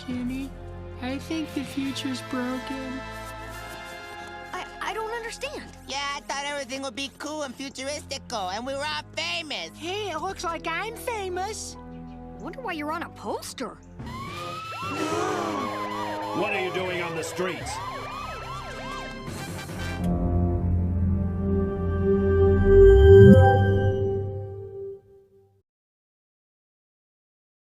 Kenny. I think the future's broken. I don't understand. Yeah, I thought everything would be cool and futuristical, and we were all famous. Hey, it looks like I'm famous. Wonder why you're on a poster. What are you doing on the streets?